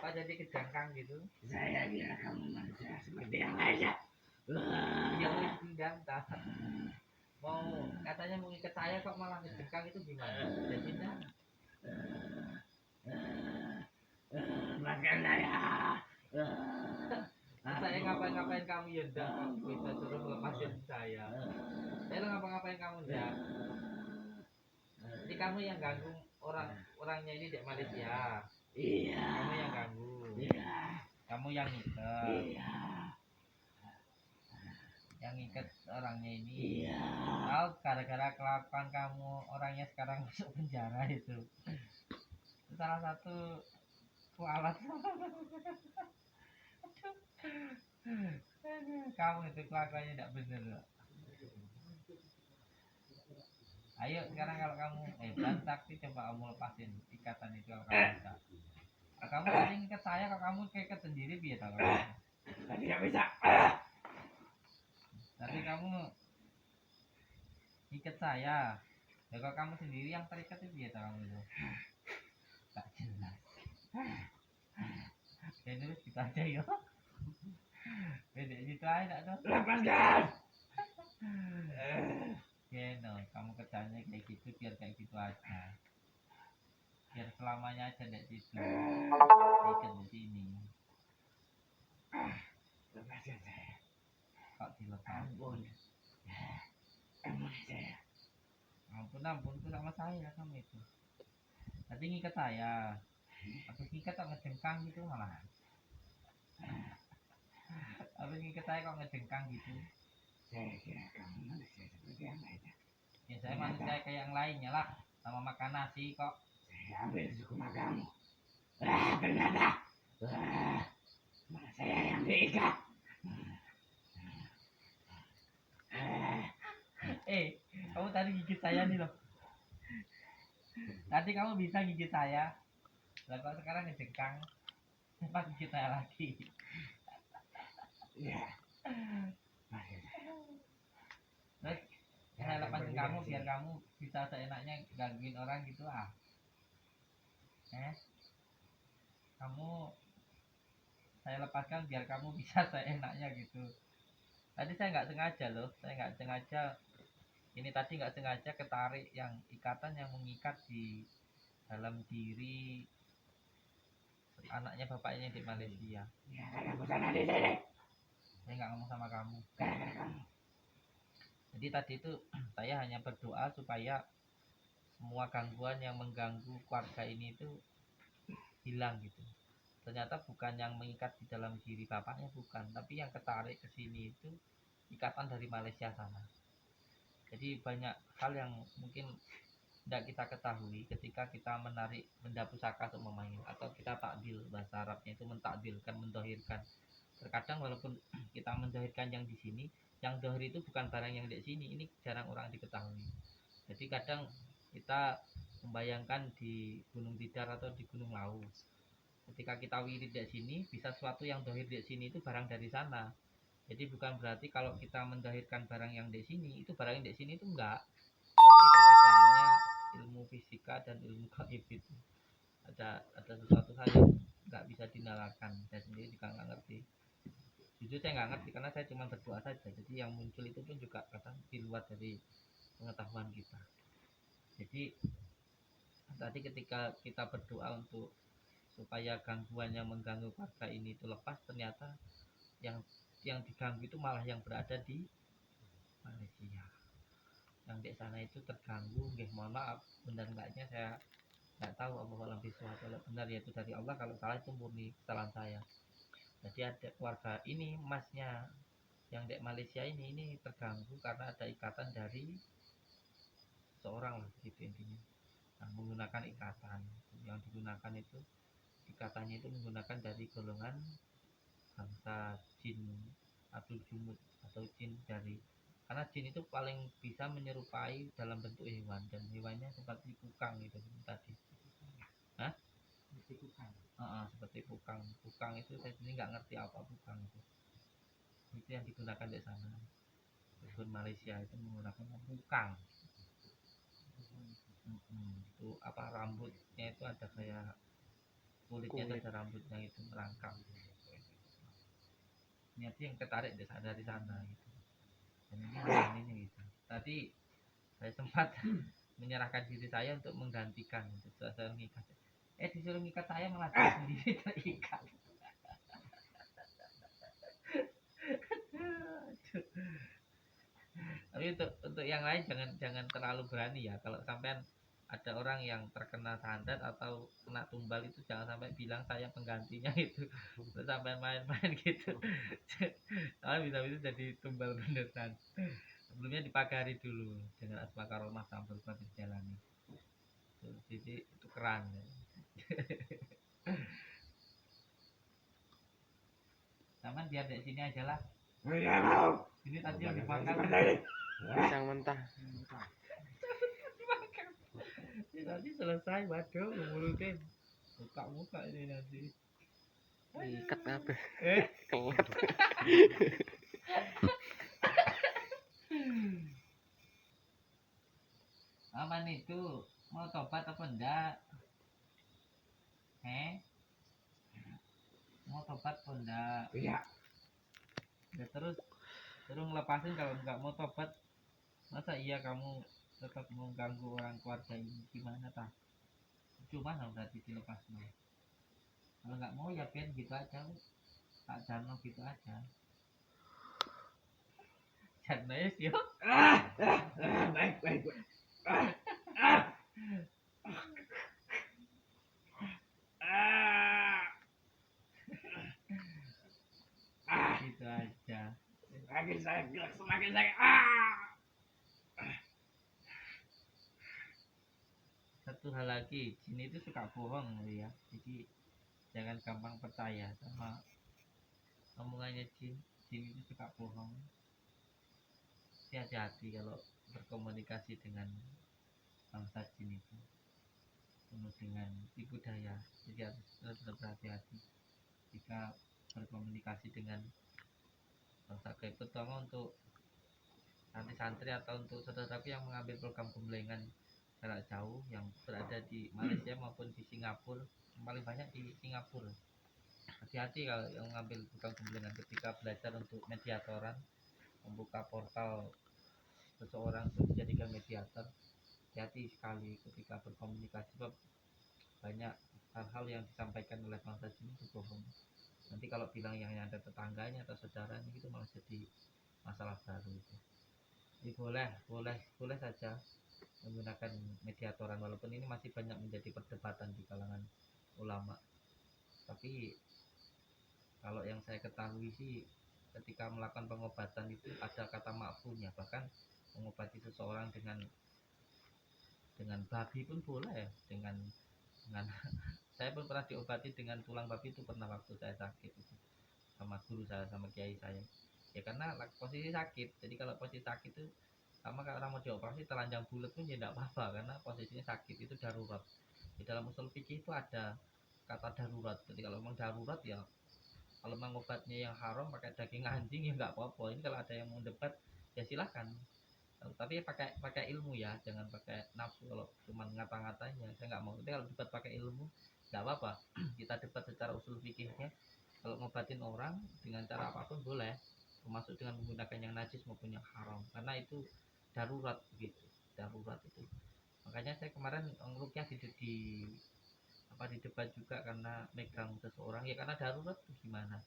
kok jadi kejangkang gitu? Saya kira kamu manusia seperti yang lainnya. Ya enggak, entah. Mau katanya mau ikat saya kok malah kejengkang itu gimana? Jadi enggak. Maafkan saya. Saya ngapain kamu ya enggak kok bisa suruh melepasin saya. Saya ngapa-ngapain kamu enggak. Jadi kamu yang ganggu orangnya ini di Malaysia. Iya. Kamu yang ganggu. Iya. Kamu yang ikat. Iya. Yang ikat orangnya ini. Iya. Tahu gara-gara kelakuan kamu orangnya sekarang masuk penjara itu. Salah satu kualat. Kamu itu kelakuannya tidak benar loh. Ayo sekarang kalau kamu sakti coba kamu lepasin ikatan itu kalau kamu bisa. Kalau kamu tadi ngikat saya, kalau kamu keikat sendiri biar tahu. Tidak bisa. Tapi kamu ikat saya. Ya kalau kamu sendiri yang terikat itu biar tahu kamu itu. Tak jelas. Ya terus kita aja yo. Beda gitu aja tak tuh. Lepaskan. Ya no, kamu kerjanya kayak gitu biar kayak gitu aja. Biar selamanya aja dari situ. Ikat di sini. Lepaskan saya. Kok dilepas? Ampun. Ampun saya. Ampun itu sama saya kamu itu. Tadi ngikat saya. Habis ngikat kok ngejengkang gitu malah. Habis ngikat saya kok ngejengkang gitu. Saya kira kamu manusia seperti yang lainnya. Ya saya manusia kayak yang lainnya lah. Sama makan nasi kok. Saya ambil suku kamu. Ternyata. Malah saya yang diikat. Kamu tadi gigit saya nih loh. Tadi kamu bisa gigit saya. Lah kok sekarang ngejengkang. Pas gigit saya lagi. Iya. Terus saya lepasin kamu biar kamu bisa seenaknya gangguin orang gitu ah. Kamu saya lepaskan biar kamu bisa seenaknya gitu. Tadi saya nggak sengaja loh, saya nggak sengaja. Ini tadi nggak sengaja ketarik yang ikatan yang mengikat di dalam diri anaknya bapaknya di Malaysia. Ya, karena bukan ada di sini. Saya nggak ngomong sama kamu. Jadi tadi itu saya hanya berdoa supaya semua gangguan yang mengganggu keluarga ini itu hilang gitu. Ternyata bukan yang mengikat di dalam diri bapaknya, bukan, tapi yang ketarik ke sini itu ikatan dari Malaysia sana. Jadi banyak hal yang mungkin tidak kita ketahui ketika kita menarik benda pusaka untuk memanggil, atau kita takdil, bahasa Arabnya itu mentakdilkan, mendohirkan. Terkadang walaupun kita mendohirkan yang di sini, yang dohir itu bukan barang yang di sini, ini jarang orang diketahui. Jadi kadang kita membayangkan di Gunung Tidar atau di Gunung Lawu. Ketika kita wirid di sini, bisa sesuatu yang dohir di sini itu barang dari sana. Jadi bukan berarti kalau kita mendahirkan barang yang di sini, itu barang yang di sini itu enggak. Ini perbedaannya ilmu fisika dan ilmu gaib itu. Ada sesuatu hal yang enggak bisa dinalakan. Saya sendiri juga enggak ngerti. Jujur saya enggak ngerti karena saya cuma berdoa saja. Jadi yang muncul itu pun juga kadang di luar dari pengetahuan kita. Jadi tadi ketika kita berdoa untuk supaya gangguan yang mengganggu keluarga ini itu lepas, ternyata yang diganggu itu malah yang berada di Malaysia. Yang di sana itu terganggu, mohon maaf, benar enggaknya saya enggak tahu, Allah alam bisawab. Kalau benar ya itu dari Allah, kalau salah itu murni kesalahan saya. Jadi ada keluarga ini, masnya yang di Malaysia ini terganggu karena ada ikatan dari seorang lah gitu intinya. Nah, menggunakan ikatan yang digunakan itu, ikatannya itu menggunakan dari golongan bangsa jin atau jumut atau jin dari, karena jin itu paling bisa menyerupai dalam bentuk hewan, dan hewannya seperti kukang itu tadi. Hah? Seperti kukang. Kukang itu saya sendiri nggak ngerti apa kukang itu. Itu yang digunakan di sana. Dukun Malaysia itu menggunakan kukang. Itu apa, rambutnya itu ada kayak kulitnya itu ada rambutnya itu merangkak. Niatnya yang ketarik dari sana gitu. Dan ini gitu. Tadi saya sempat menyerahkan diri saya untuk menggantikan untuk saya mengikat. Disuruh ngikat saya malah dia sendiri terikat. Tapi untuk yang lain jangan terlalu berani ya. Kalau sampean ada orang yang terkena santet atau kena tumbal itu jangan sampai bilang saya penggantinya itu. Terus sampai main-main gitu. Kalau bisa-bisa jadi tumbal beneran. Sebelumnya dipagari dulu dengan asma karomah sambil berjalani. Jadi itu keren. Taman biar di sini aja lah. Tidak mau. Ini tadi yang dimakan. Pisang mentah. Ini nanti selesai, waduh, ngulutin. Muka-muka ini nanti. Ikat apa? Kelet. Aman itu mau tobat apa enggak? Mau tobat apa enggak? Tidak. Ya terus ngelepasin kalau enggak mau tobat. Masa iya kamu tetap mengganggu orang keluarga ini, gimana tak? Cuma berarti dilepas no. Kalau nggak mau ya biar gitu aja, tak Jarno gitu aja. Jarno ya sih. Baik. Gitu aja. Semakin sakit. Satu hal lagi, jin itu suka bohong ya. Jadi jangan gampang percaya sama omongannya jin. Jin itu suka bohong. Hati-hati kalau berkomunikasi dengan bangsa jin itu penuh dengan tipu daya. Jadi harus berhati-hati jika berkomunikasi dengan bangsa gaib, terutama untuk santri-santri atau untuk saudaraku yang mengambil program gemblengan jarak jauh yang berada di Malaysia maupun di Singapura, yang paling banyak di Singapura. Hati-hati kalau yang mengambil program gemblengan ketika belajar untuk mediatoran, membuka portal seseorang untuk dijadikan mediator. Hati-hati sekali ketika berkomunikasi, sebab banyak hal-hal yang disampaikan oleh bangsa jin itu bohong. Nanti kalau bilang yang ada tetangganya atau saudaranya itu malah jadi masalah baru itu. Jadi boleh saja menggunakan mediatoran, walaupun ini masih banyak menjadi perdebatan di kalangan ulama. Tapi kalau yang saya ketahui sih ketika melakukan pengobatan itu ada kata makfunya, bahkan mengobati seseorang dengan babi pun boleh, dengan saya pun pernah diobati dengan tulang babi itu, pernah waktu saya sakit itu sama guru saya, sama kiai saya ya, karena posisi sakit. Jadi kalau posisi sakit itu sama kayak orang mau dioperasi telanjang bulat pun ya tidak apa-apa, karena posisinya sakit itu darurat. Di dalam usul fikih itu ada kata darurat. Jadi kalau memang darurat ya, kalau memang obatnya yang haram pakai daging anjing ya nggak apa-apa. Ini kalau ada yang mau debat ya silahkan, tapi pakai ilmu ya, jangan pakai nafsu. Kalau cuma ngata-ngatanya saya nggak mau. Tapi kalau debat pakai ilmu nggak apa-apa. Kita debat secara usul fikihnya. Kalau ngobatin orang dengan cara apapun boleh, termasuk dengan menggunakan yang najis maupun yang haram, karena itu darurat gitu, darurat itu. Makanya saya kemarin ngerukyah di debat juga karena megang seseorang ya, karena darurat gimana.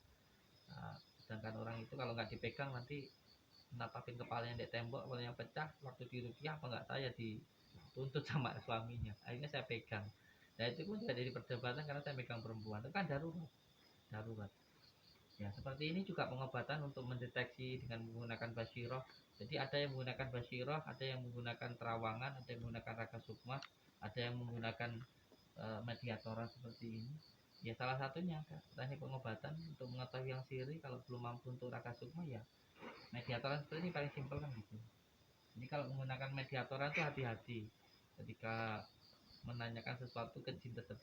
Nah, sedangkan orang itu kalau nggak dipegang nanti natapin kepalanya di tembok, kepalanya pecah waktu dirukyah, apa nggak saya dituntut sama suaminya. Akhirnya saya pegang. Nah itu pun juga jadi perdebatan karena saya pegang perempuan. Itu kan darurat ya. Seperti ini juga pengobatan untuk mendeteksi dengan menggunakan basyiroh. Jadi ada yang menggunakan basyiroh, ada yang menggunakan terawangan, ada yang menggunakan raka sukma, ada yang menggunakan mediatoran seperti ini ya. Salah satunya teknik pengobatan untuk mengetahui yang siri, kalau belum mampu untuk raka sukma ya mediatoran seperti ini paling simpel kan gitu. Jadi kalau menggunakan mediatoran itu hati-hati ketika menanyakan sesuatu ke jin tersebut.